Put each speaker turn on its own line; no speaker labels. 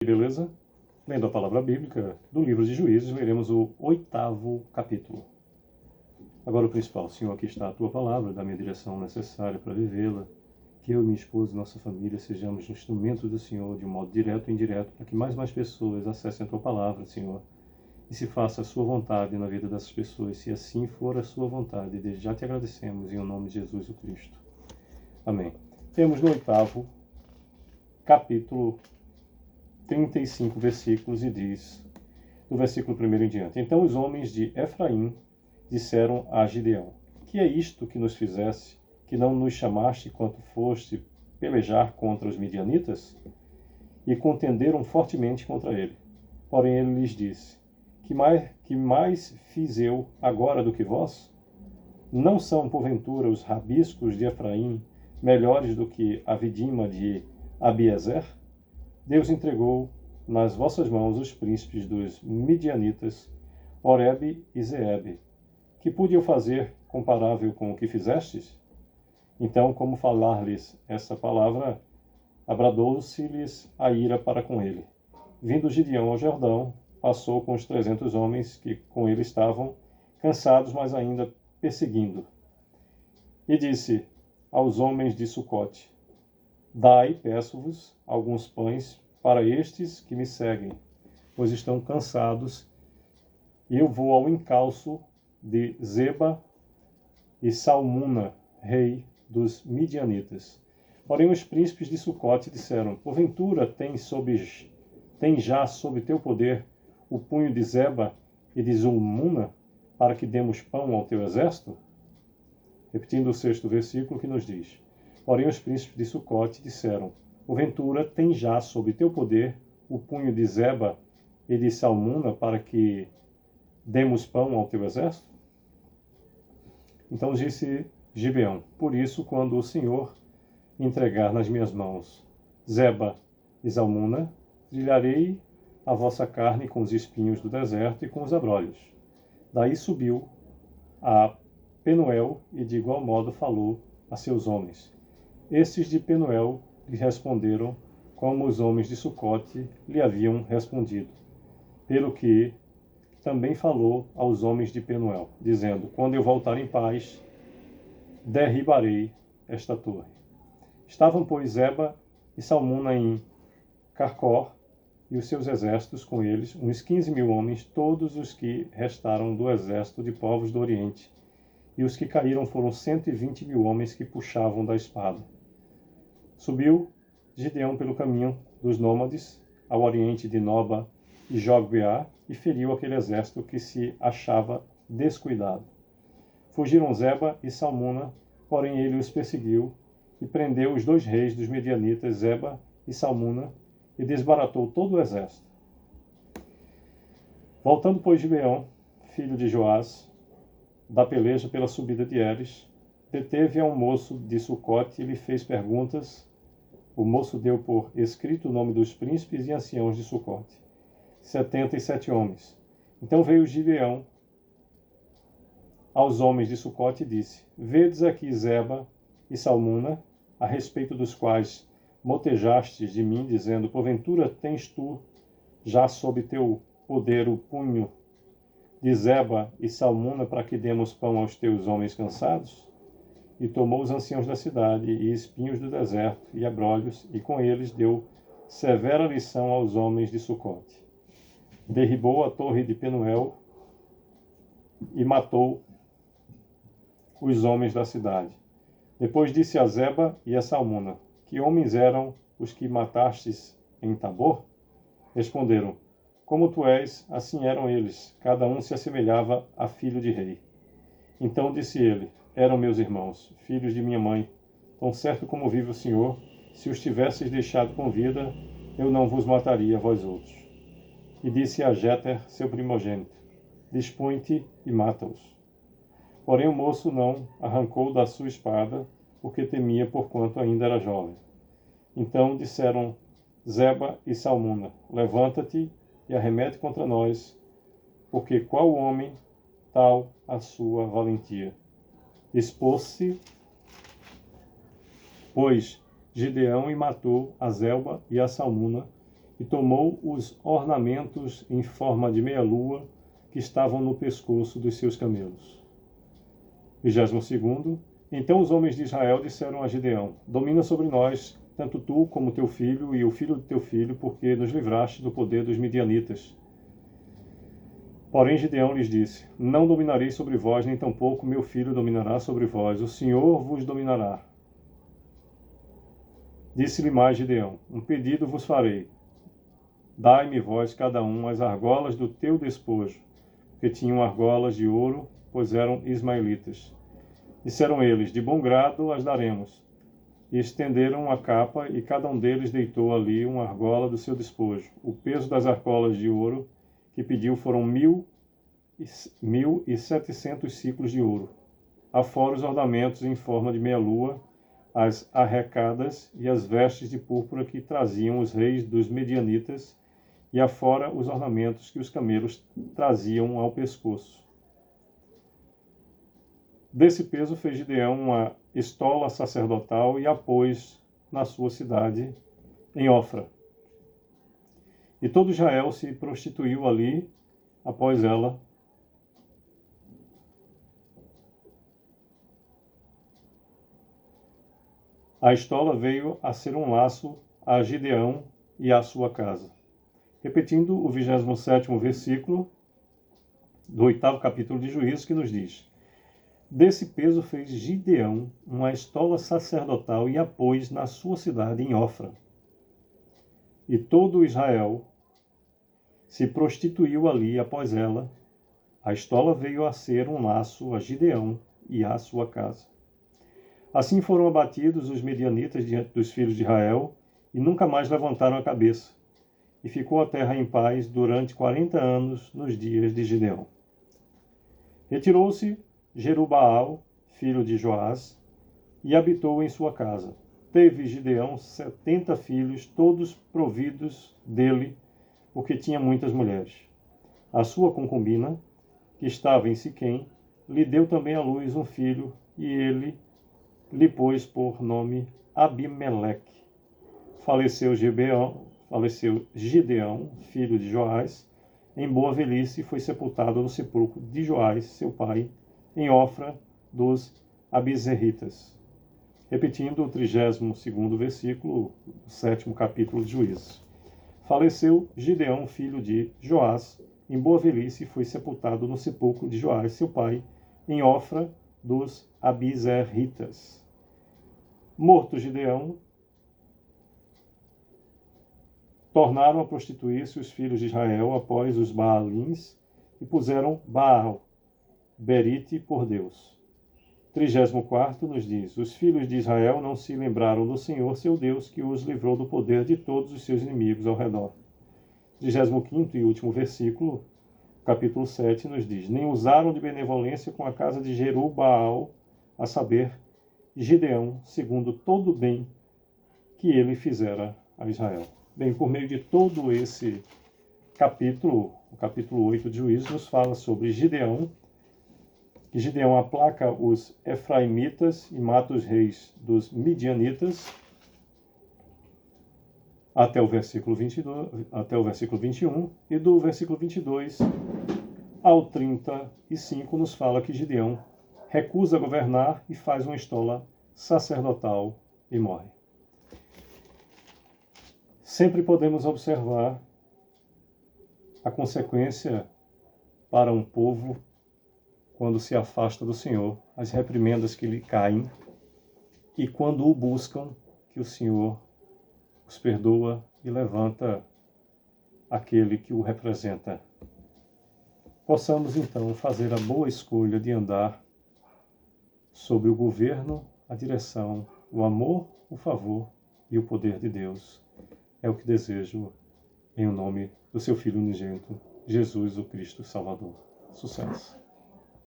Beleza? Lendo a palavra bíblica do livro de Juízes, leremos o 8º capítulo. Agora o principal: Senhor, aqui está a Tua palavra, dá-me a direção necessária para vivê-la, que eu, minha esposa e nossa família sejamos instrumentos do Senhor de um modo direto e indireto, para que mais pessoas acessem a Tua palavra, Senhor, e se faça a Sua vontade na vida dessas pessoas, se assim for a Sua vontade. Desde já te agradecemos, em nome de Jesus o Cristo. Amém. Temos no 8º capítulo 35 versículos e diz, do versículo 1 em diante: Então os homens de Efraim disseram a Gideão: Que é isto que nos fizesse, que não nos chamaste quando foste pelejar contra os midianitas? E contenderam fortemente contra ele. Porém ele lhes disse: Que mais fiz eu agora do que vós? Não são porventura os rabiscos de Efraim melhores do que a vidima de Abiezer? Deus entregou nas vossas mãos os príncipes dos midianitas, Oreb e Zeebe. Que pude eu fazer comparável com o que fizestes? Então, como falar-lhes essa palavra, abradou-se-lhes a ira para com ele. Vindo Gideão ao Jordão, passou com os 300 homens que com ele estavam, cansados, mas ainda perseguindo. E disse aos homens de Sucote: Dai, peço-vos, alguns pães para estes que me seguem, pois estão cansados, e eu vou ao encalço de Zeba e Salmuna, rei dos midianitas. Porém os príncipes de Sucote disseram: Porventura tem já sob teu poder o punho de Zeba e de Zulmuna, para que demos pão ao teu exército? Repetindo o 6º versículo, que nos diz: Porém os príncipes de Sucote disseram: Porventura tem já sob teu poder o punho de Zeba e de Salmuna, para que demos pão ao teu exército? Então disse Gibeão: Por isso, quando o Senhor entregar nas minhas mãos Zeba e Salmuna, trilharei a vossa carne com os espinhos do deserto e com os abrolhos. Daí subiu a Penuel e de igual modo falou a seus homens. Estes de Penuel lhe responderam como os homens de Sucote lhe haviam respondido, pelo que também falou aos homens de Penuel, dizendo: Quando eu voltar em paz, derribarei esta torre. Estavam, pois, Zeba e Salmuna em Carcor, e os seus exércitos com eles, uns 15.000 homens, todos os que restaram do exército de povos do Oriente, e os que caíram foram 120.000 homens que puxavam da espada. Subiu Gideão pelo caminho dos nômades, ao oriente de Noba e Jogbeá, e feriu aquele exército que se achava descuidado. Fugiram Zeba e Salmuna, porém ele os perseguiu, e prendeu os 2 reis dos medianitas, Zeba e Salmuna, e desbaratou todo o exército. Voltando, pois, Gibeão, filho de Joás, da peleja pela subida de Eres, deteve a um moço de Sucote e lhe fez perguntas. O moço deu por escrito o nome dos príncipes e anciãos de Sucote, 77 homens. Então veio Gibeão aos homens de Sucote e disse: Vedes aqui Zeba e Salmuna, a respeito dos quais motejastes de mim, dizendo: Porventura tens tu já sob teu poder o punho de Zeba e Salmuna, para que demos pão aos teus homens cansados? E tomou os anciãos da cidade e espinhos do deserto e abrolhos, e com eles deu severa lição aos homens de Sucote. Derribou a torre de Penuel e matou os homens da cidade. Depois disse a Zeba e a Salmuna: Que homens eram os que matastes em Tabor? Responderam: Como tu és, assim eram eles, cada um se assemelhava a filho de rei. Então disse ele: Eram meus irmãos, filhos de minha mãe. Tão certo como vive o Senhor, se os tivesseis deixado com vida, eu não vos mataria, vós outros. E disse a Jéter, seu primogênito: Dispõe-te e mata-os. Porém o moço não arrancou da sua espada, porque temia, porquanto ainda era jovem. Então disseram Zeba e Salmuna: Levanta-te e arremete contra nós, porque qual homem tal a sua valentia? Expôs-se, pois, Gideão e matou a Zelba e a Salmuna, e tomou os ornamentos em forma de meia-lua que estavam no pescoço dos seus camelos. 22º. Então os homens de Israel disseram a Gideão: domina sobre nós, tanto tu como teu filho e o filho de teu filho, porque nos livraste do poder dos midianitas. Porém Gideão lhes disse: não dominarei sobre vós, nem tampouco meu filho dominará sobre vós, o Senhor vos dominará. Disse-lhe mais Gideão: um pedido vos farei. Dai-me vós cada um as argolas do teu despojo, porque tinham argolas de ouro, pois eram ismaelitas. Disseram eles: de bom grado as daremos. E estenderam a capa, e cada um deles deitou ali uma argola do seu despojo. O peso das argolas de ouro que pediu foram 1.700 siclos de ouro, afora os ornamentos em forma de meia-lua, as arrecadas e as vestes de púrpura que traziam os reis dos medianitas, e afora os ornamentos que os camelos traziam ao pescoço. Desse peso fez Gideão uma estola sacerdotal e a pôs na sua cidade, em Ofra. E todo Israel se prostituiu ali após ela. A estola veio a ser um laço a Gideão e à sua casa. Repetindo o 27º versículo do 8º capítulo de Juízes, que nos diz: desse peso fez Gideão uma estola sacerdotal e a pôs na sua cidade em Ofra. E todo Israel se prostituiu ali após ela. A estola veio a ser um laço a Gideão e à sua casa. Assim foram abatidos os medianitas diante dos filhos de Israel e nunca mais levantaram a cabeça. E ficou a terra em paz durante 40 anos nos dias de Gideão. Retirou-se Jerubaal, filho de Joás, e habitou em sua casa. Teve Gideão 70 filhos, todos providos dele, porque tinha muitas mulheres. A sua concubina, que estava em Siquém, lhe deu também à luz um filho, e ele lhe pôs por nome Abimeleque. Faleceu Gideão, filho de Joás, em boa velhice, e foi sepultado no sepulcro de Joás, seu pai, em Ofra dos Abizerritas. Repetindo o 32º versículo, do 7º capítulo de Juízes. Faleceu Gideão, filho de Joás, em boa velhice, e foi sepultado no sepulcro de Joás, seu pai, em Ofra dos Abizerritas. Morto Gideão, tornaram a prostituir-se os filhos de Israel após os Baalins e puseram Baal, Berite, por Deus. 34º nos diz: os filhos de Israel não se lembraram do Senhor, seu Deus, que os livrou do poder de todos os seus inimigos ao redor. 35º e último versículo, capítulo 7, nos diz: nem usaram de benevolência com a casa de Jerubaal, a saber, Gideão, segundo todo o bem que ele fizera a Israel. Bem, por meio de todo esse capítulo, o capítulo 8 de Juízes, nos fala sobre Gideão, que Gideão aplaca os efraimitas e mata os reis dos midianitas, até o versículo 21, e do versículo 22 ao 35 nos fala que Gideão recusa governar e faz uma estola sacerdotal e morre. Sempre podemos observar a consequência para um povo quando se afasta do Senhor, as reprimendas que lhe caem, e quando o buscam, que o Senhor os perdoa e levanta aquele que o representa. Possamos então fazer a boa escolha de andar sob o governo, a direção, o amor, o favor e o poder de Deus. É o que desejo em nome do seu Filho unigênito, Jesus, o Cristo Salvador. Sucesso!